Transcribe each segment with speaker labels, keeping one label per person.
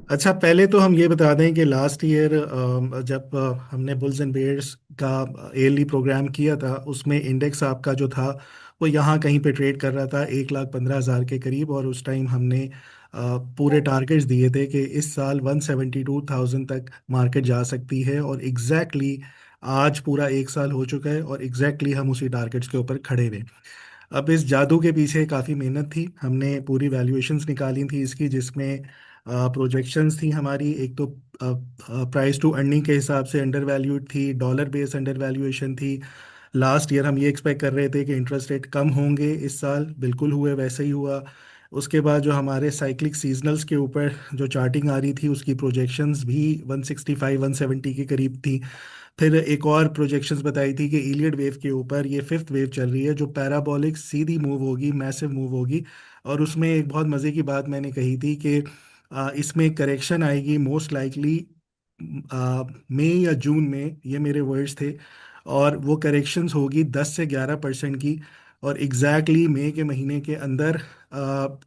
Speaker 1: अच्छा, पहले तो हम ये बता दें कि लास्ट ईयर जब हमने बुल्स एंड बेयर्स का ईयरली प्रोग्राम किया था, उसमें इंडेक्स आपका जो था वो यहाँ कहीं पे ट्रेड कर रहा था 1,15,000 के करीब। और उस टाइम हमने पूरे टारगेट्स दिए थे कि इस साल 172,000 तक मार्केट जा सकती है। और आज पूरा एक साल हो चुका है और हम उसी टारगेट्स के ऊपर खड़े रहे। अब इस जादू के पीछे काफ़ी मेहनत थी, हमने पूरी वैल्यूएशंस निकाली थी इसकी, जिसमें प्रोजेक्शंस थी हमारी। एक तो प्राइस टू अर्निंग के हिसाब से अंडर वैल्यूड थी, डॉलर बेस्ड अंडर वैल्यूएशन थी। लास्ट ईयर हम ये एक्सपेक्ट कर रहे थे कि इंटरेस्ट रेट कम होंगे, इस साल बिल्कुल हुए, वैसे ही हुआ। उसके बाद जो हमारे साइक्लिक सीजनल्स के ऊपर जो चार्टिंग आ रही थी, उसकी प्रोजेक्शंस भी 165 170 के करीब थी। फिर एक और प्रोजेक्शंस बताई थी कि इलियड वेव के ऊपर ये फिफ्थ वेव चल रही है, जो पैराबोलिक सीधी मूव होगी, मैसिव मूव होगी। और उसमें एक बहुत मज़े की बात मैंने कही थी कि इसमें करेक्शन आएगी मोस्ट लाइकली मई या जून में, ये मेरे वर्ड्स थे। और वो करेक्शंस होगी 10 से 11% की। और मई के महीने के अंदर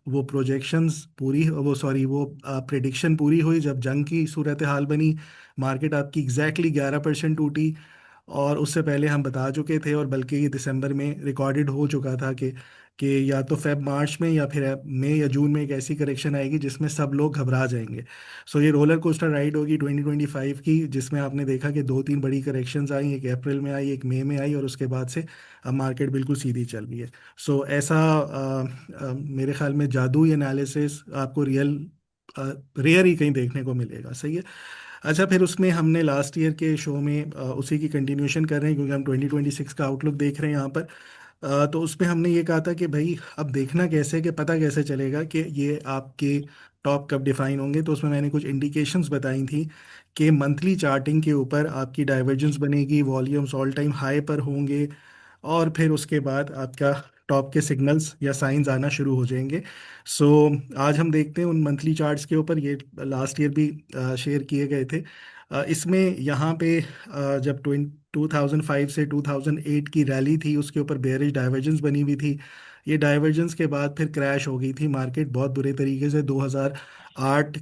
Speaker 1: वो प्रोजेक्शंस पूरी, वो सॉरी, वो प्रिडिक्शन पूरी हुई। जब जंग की सूरत हाल बनी, मार्केट आपकी 11% टूटी। और उससे पहले हम बता चुके थे, और बल्कि ये दिसंबर में रिकॉर्डेड हो चुका था कि या तो फेब मार्च में या फिर मई या जून में एक ऐसी करेक्शन आएगी जिसमें सब लोग घबरा जाएंगे। सो ये रोलर कोस्टर राइड होगी 2025 की, जिसमें आपने देखा कि दो तीन बड़ी करेक्शंस आई, एक अप्रैल में आई, एक मई में आई, और उसके बाद से अब मार्केट बिल्कुल सीधी चल रही है। सो ऐसा मेरे ख्याल में जादू एनालिसिस आपको रेयर ही कहीं देखने को मिलेगा। सही है। अच्छा, फिर उसमें हमने लास्ट ईयर के शो में उसी की कंटिन्यूशन कर रहे हैं, क्योंकि हम 2026 का आउटलुक देख रहे हैं यहाँ पर। तो उसमें हमने ये कहा था कि भाई अब देखना कैसे, कि पता कैसे चलेगा कि ये आपके टॉप कब डिफाइन होंगे। तो उसमें मैंने कुछ इंडिकेशंस बताई थी कि मंथली चार्टिंग के ऊपर आपकी डाइवर्जेंस बनेगी, वॉल्यूम्स ऑल टाइम हाई पर होंगे, और फिर उसके बाद आपका टॉप के सिग्नल्स या साइंस आना शुरू हो जाएंगे। सो आज हम देखते हैं उन मंथली चार्ट्स के ऊपर। ये लास्ट ईयर भी शेयर किए गए थे। इसमें यहाँ पे जब 2005 से 2008 की रैली थी, उसके ऊपर बेयरिश डाइवर्जेंस बनी हुई थी। ये डाइवर्जेंस के बाद फिर क्रैश हो गई थी मार्केट बहुत बुरे तरीके से। 2008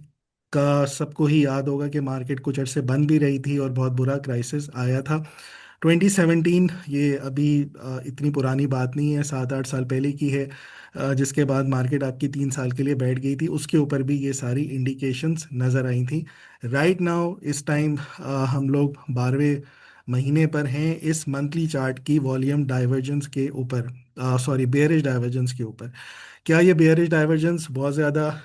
Speaker 1: का सबको ही याद होगा कि मार्केट कुछ अर्से बंद भी रही थी और बहुत बुरा क्राइसिस आया था। 2017, ये अभी इतनी पुरानी बात नहीं है, 7 8 साल पहले की है। जिसके बाद मार्केट आपकी 3 साल के लिए बैठ गई थी, उसके ऊपर भी ये सारी इंडिकेशंस नज़र आई थी। राइट नाउ इस टाइम हम लोग 12वें महीने पर हैं इस मंथली चार्ट की वॉल्यूम डाइवर्जेंस के ऊपर, सॉरी, बेयरिश डाइवर्जेंस के ऊपर। क्या ये बेयरिश डाइवर्जेंस बहुत ज़्यादा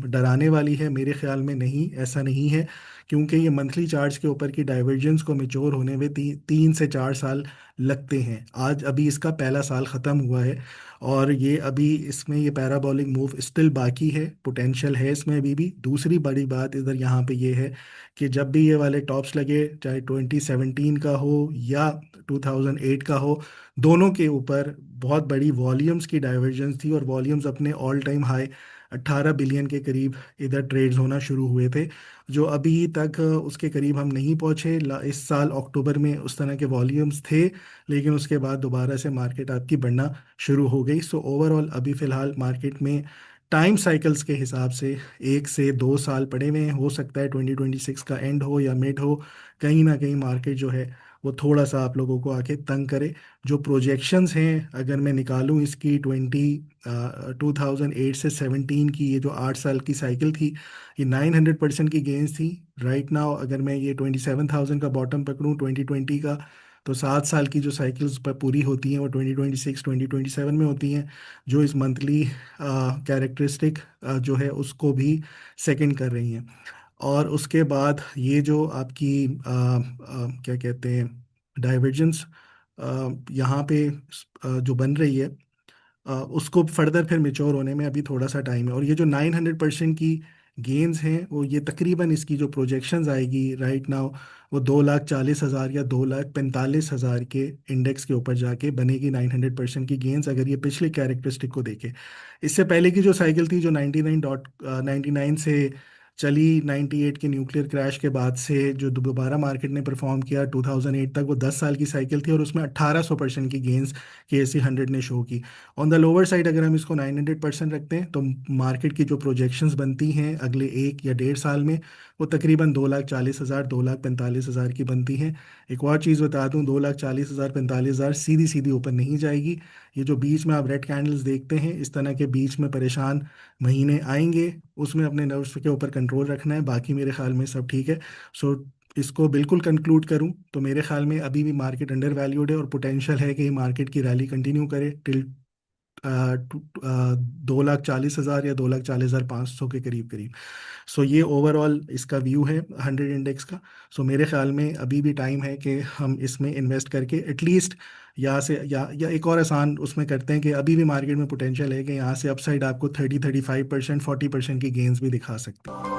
Speaker 1: डराने वाली है? मेरे ख्याल में नहीं, ऐसा नहीं है। क्योंकि ये मंथली चार्ट्स के ऊपर की डाइवर्जेंस को मेच्योर होने में 3 से 4 साल लगते हैं। आज अभी इसका पहला साल ख़त्म हुआ है, और ये अभी इसमें ये पैराबोलिक मूव स्टिल बाकी है, पोटेंशियल है इसमें अभी भी। दूसरी बड़ी बात इधर यहाँ पे ये है कि जब भी ये वाले टॉप्स लगे, चाहे 2017 का हो या 2008 का हो, दोनों के ऊपर बहुत बड़ी वॉल्यूम्स की डाइवर्जेंस थी, और वॉल्यूम्स अपने ऑल टाइम हाई 18 बिलियन के करीब इधर ट्रेड्स होना शुरू हुए थे, जो अभी तक उसके करीब हम नहीं पहुंचे। इस साल अक्टूबर में उस तरह के वॉल्यूम्स थे, लेकिन उसके बाद दोबारा से मार्केट आपकी बढ़ना शुरू हो गई। सो ओवरऑल अभी फ़िलहाल मार्केट में टाइम साइकिल्स के हिसाब से 1 से 2 साल पड़े हुए हैं। हो सकता है 2026 का एंड हो या मिड हो, कहीं ना कहीं मार्केट जो है वो थोड़ा सा आप लोगों को आके तंग करे। जो प्रोजेक्शंस हैं, अगर मैं निकालूं इसकी 2008 से 17 की, ये जो 8 साल की साइकिल थी, ये 900% की गेंस थी। राइट नाउ अगर मैं ये 27,000 का बॉटम पकड़ूं 2020 का, तो 7 साल की जो साइकिल्स पर पूरी होती हैं वो 2026 2027 में होती हैं, जो इस मंथली कैरेक्टरिस्टिक जो है उसको भी सेकंड कर रही हैं। और उसके बाद ये जो आपकी क्या कहते हैं, डाइवर्जेंस यहाँ पे जो बन रही है, उसको फर्दर फिर मेच्योर होने में अभी थोड़ा सा टाइम है। और ये जो 900% की गेन्स हैं, वो ये तकरीबन इसकी जो प्रोजेक्शंस आएगी राइट नाउ, वो 2,40,000 या 2,45,000 के इंडेक्स के ऊपर जाके बनेगी 900% की गेन्स, अगर ये पिछले कैरेक्टरिस्टिक को देखे। इससे पहले की जो साइकिल थी, जो 99 से चली 98 के न्यूक्लियर क्रैश के बाद से, जो दोबारा मार्केट ने परफॉर्म किया 2008 तक, वो 10 साल की साइकिल थी और उसमें 1800% की गेंस KSE 100 ने शो की। ऑन द लोअर साइड अगर हम इसको 900% रखते हैं तो मार्केट की जो प्रोजेक्शंस बनती हैं अगले 1 या 1.5 साल में, वो तकरीबन 2,40,000 2,45,000 की बनती हैं। एक और चीज़ बता दूं, 2,40,000 45,000 सीधी सीधी ऊपर नहीं जाएगी। ये जो बीच में आप रेड कैंडल्स देखते हैं, इस तरह के बीच में परेशान महीने आएंगे, उसमें अपने नर्व्स के ऊपर कंट्रोल रखना है। बाकी मेरे ख्याल में सब ठीक है। सो इसको बिल्कुल कंक्लूड करूं तो मेरे ख्याल में अभी भी मार्केट अंडर वैल्यूड है और पोटेंशियल है कि मार्केट की रैली कंटिन्यू करे टिल 2,40,000 या 2,40,500 के करीब करीब। सो ये ओवरऑल इसका व्यू है 100 इंडेक्स का। सो मेरे ख्याल में अभी भी टाइम है कि हम इसमें इन्वेस्ट करके एटलीस्ट यहाँ से, या एक और आसान उसमें करते हैं कि अभी भी मार्केट में पोटेंशियल है कि यहाँ से अपसाइड आपको 30-35% 40% की गेंस भी दिखा सकते हैं।